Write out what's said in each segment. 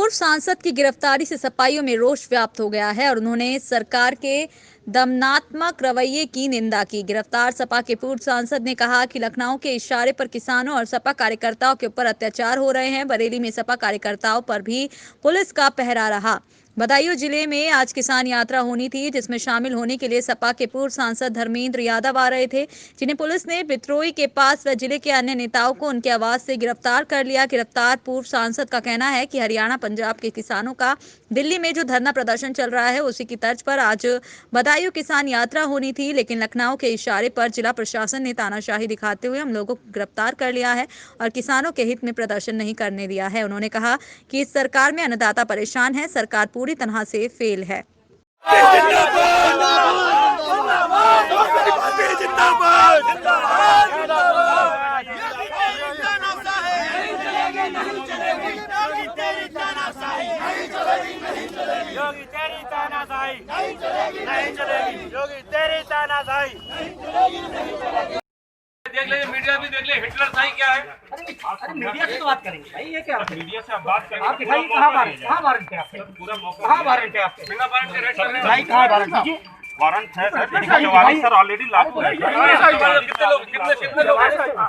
पूर्व सांसद की गिरफ्तारी से सपाइयों में रोष व्याप्त हो गया है और उन्होंने सरकार के दमनात्मक रवैये की निंदा की। गिरफ्तार सपा के पूर्व सांसद ने कहा कि लखनऊ के इशारे पर किसानों और सपा कार्यकर्ताओं के ऊपर अत्याचार हो रहे हैं। बरेली में सपा कार्यकर्ताओं पर भी पुलिस का पहरा रहा। बदायूं जिले में आज किसान यात्रा होनी थी, जिसमें शामिल होने के लिए सपा के पूर्व सांसद धर्मेंद्र यादव आ रहे थे, जिन्हें पुलिस ने बित्रोई के पास व जिले के अन्य नेताओं को उनके आवास से गिरफ्तार कर लिया। गिरफ्तार पूर्व सांसद का कहना है कि हरियाणा पंजाब के किसानों का दिल्ली में जो धरना प्रदर्शन चल रहा है, उसी की तर्ज पर आज बदायूं किसान यात्रा होनी थी, लेकिन लखनऊ के इशारे पर जिला प्रशासन ने तानाशाही दिखाते हुए हम लोगों को गिरफ्तार कर लिया है और किसानों के हित में प्रदर्शन नहीं करने दिया है। उन्होंने कहा कि इस सरकार में अन्नदाता परेशान है, सरकार पूरी तरह से फेल है। योगी तेरी तानाशाही नहीं चलेगी, योगी तेरी तानाशाही। देख ले, मीडिया भी देख ले, हिटलर शाही क्या है। अरे मीडिया से तो बात करेंगे भाई, ये क्या मीडिया से आप बात करेंगे। आप दिखाइए कहाँ वारंट है आपके, पूरा मौका कहाँ वारंट है आपके, बिना वारंट के रेड करने भाई कहाँ वारंट है? वारंट है सर, ऑलरेडी लागू है। कितने लोग, कितने लोग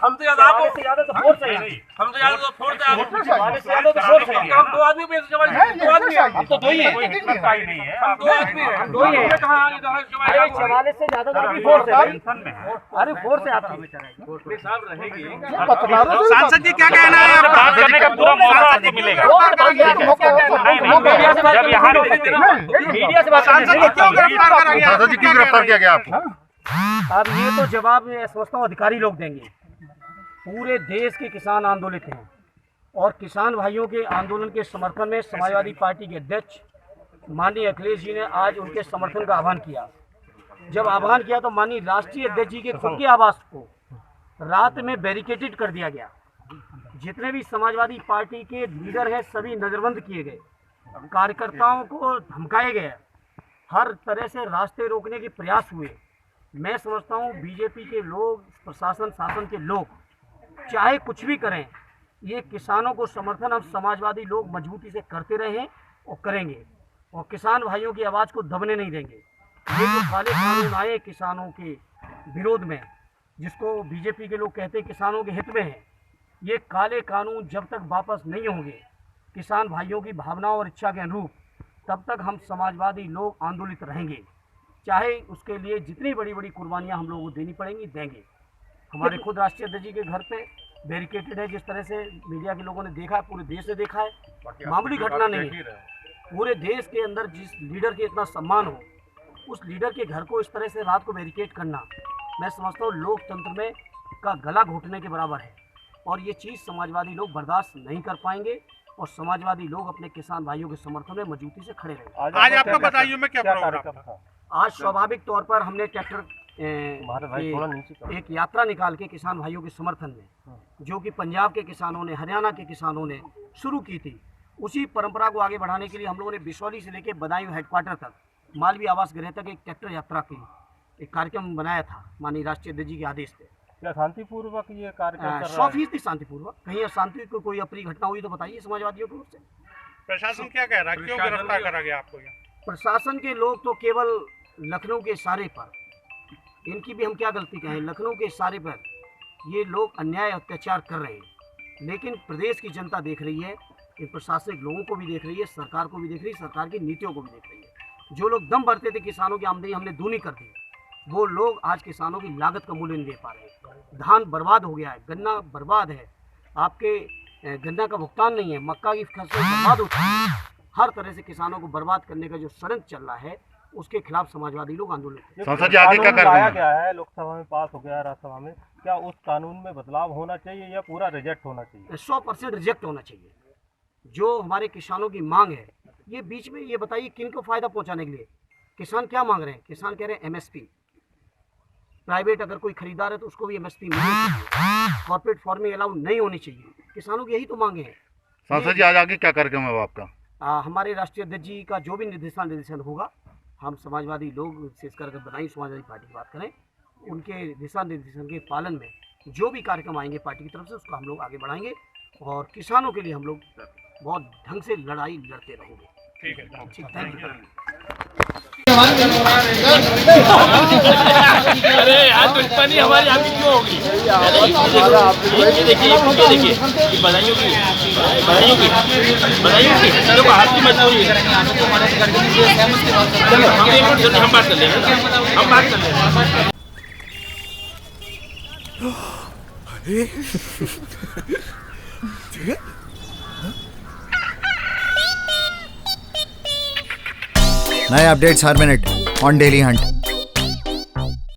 हम तो याद, आपको तो फोर्स है, हम तो याद तो फोर्स है, तो फोर्स है। हम दो आदमी पे दो आदमी है, हम तो दो ही हैं, नहीं है, हम दो आदमी हैं, हम दो ही हैं। कहाँ आगे तो अरे 44 से ज्यादा तो अभी फोर्स है, अरे फोर्स है आपकी। साहब रहेगी। सांसद जी क्या कहना है? बात करने का पूरा मौका आपको मिलेगा। जब यहाँ मीडिया से बात सांसद जी क्यों गिरफ्तार करा गया? सांसद जी क्यों गिरफ्तार किया गया आपको? अब ये तो जवाब मैं समझता हूँ अधिकारी लोग देंगे। पूरे देश के किसान आंदोलित हैं और किसान भाइयों के आंदोलन के समर्थन में समाजवादी पार्टी के अध्यक्ष माननीय अखिलेश जी ने आज उनके समर्थन का आह्वान किया। जब आह्वान किया तो माननीय राष्ट्रीय अध्यक्ष जी के खुद के आवास को रात में बैरिकेटेड कर दिया गया। जितने भी समाजवादी पार्टी के लीडर हैं सभी नज़रबंद किए गए, कार्यकर्ताओं को धमकाए गए, हर तरह से रास्ते रोकने के प्रयास हुए। मैं समझता हूँ बीजेपी के लोग, प्रशासन, शासन के लोग चाहे कुछ भी करें, ये किसानों को समर्थन हम समाजवादी लोग मजबूती से करते रहे हैं और करेंगे और किसान भाइयों की आवाज़ को दबने नहीं देंगे। ये जो काले कानून आए किसानों के विरोध में, जिसको बीजेपी के लोग कहते हैं किसानों के हित में है, ये काले कानून जब तक वापस नहीं होंगे किसान भाइयों की भावनाओं और इच्छा के अनुरूप, तब तक हम समाजवादी लोग आंदोलित रहेंगे। चाहे उसके लिए जितनी बड़ी बड़ी कुर्बानियां हम लोगों को देनी पड़ेंगी, देंगे। हमारे खुद राष्ट्रीय अध्यक्ष जी के घर पे बैरिकेटेड है, जिस तरह से मीडिया के लोगों ने देखा है, पूरे देश ने देखा है, मामूली घटना नहीं है। पूरे देश के अंदर जिस लीडर के इतना सम्मान हो, उस लीडर के घर को इस तरह से रात को बैरिकेड करना, मैं समझता हूँ लोकतंत्र में का गला घोटने के बराबर है और ये चीज़ समाजवादी लोग बर्दाश्त नहीं कर पाएंगे और समाजवादी लोग अपने किसान भाइयों के समर्थन में मजबूती से खड़े रहेंगे। आज आपका बदायूं में क्या प्रोग्राम था? आज स्वाभाविक तौर पर हमने ट्रैक्टर एक यात्रा निकाल के किसान भाइयों के समर्थन में, जो कि पंजाब के किसानों ने, हरियाणा के किसानों ने शुरू की थी, उसी परंपरा को आगे बढ़ाने के लिए हम लोगों ने बिशौली से लेकर बदायूं हेडक्वार्टर तक, मालवी आवास गृह तक एक ट्रैक्टर यात्रा की एक कार्यक्रम बनाया था माननीय राष्ट्रीय अध्यक्ष जी के आदेश पे। क्या शांतिपूर्वक ये कार्यक्रम 100% शांतिपूर्वक? कहीं अशांति को कोई अप्रिय घटना हुई तो बताइए समाजवादियों की ओर से। प्रशासन क्या कह रहा है? क्यों गिरफ्तार करा गया आपको? प्रशासन के लोग तो केवल लखनऊ के इशारे पर, इनकी भी हम क्या गलती कहें, लखनऊ के इशारे पर ये लोग अन्याय अत्याचार कर रहे हैं, लेकिन प्रदेश की जनता देख रही है, इन प्रशासनिक लोगों को भी देख रही है, सरकार को भी देख रही है, सरकार की नीतियों को भी देख रही है। जो लोग दम भरते थे किसानों की आमदनी हमने दूनी कर दी, वो लोग आज किसानों की लागत का मूल्य नहीं दे पा रहे हैं। धान बर्बाद हो गया है, गन्ना बर्बाद है, आपके गन्ना का भुगतान नहीं है, मक्का की फसल बर्बाद हो चुकी है। हर तरह से किसानों को बर्बाद करने का जो षड्यंत्र चल रहा है, उसके खिलाफ समाजवादी लोग आंदोलन। संसद जी आगे क्या कर रहे हैं? गया है, लोकसभा में पास हो गया, राज्यसभा में, क्या उस कानून में बदलाव होना चाहिए या पूरा रिजेक्ट होना चाहिए? 100% रिजेक्ट होना चाहिए। जो हमारे किसानों की मांग है, ये बीच में ये बताइए किन को फायदा पहुंचाने के लिए? किसान क्या मांग रहे हैं? किसान कह रहे हैं एमएसपी, प्राइवेट अगर कोई खरीदार है तो उसको भी एमएसपी मिलनी चाहिए, कॉर्पोरेट फार्मिंग अलाउ नहीं होनी चाहिए। किसानों की यही तो मांगे हैं। सांसद जी आज आगे क्या कार्यक्रम है आपका? हमारे राष्ट्रीय अध्यक्ष जी का जो भी निर्देशन होगा, हम समाजवादी लोग विशेषकर अगर बदायूं समाजवादी पार्टी की बात करें, उनके दिशा निर्देशन के पालन में जो भी कार्यक्रम आएंगे पार्टी की तरफ से, उसको हम लोग आगे बढ़ाएंगे और किसानों के लिए हम लोग बहुत ढंग से लड़ाई लड़ते रहोगे। ठीक है। Thank you. अरे यार दुश्मनी हमारी आपकी क्यों होगी? ये देखिए ये बधाइयों की देखो आपकी मजबूरी है। चलो हम बात कर लेंगे। नए updates her minute on daily Hunt.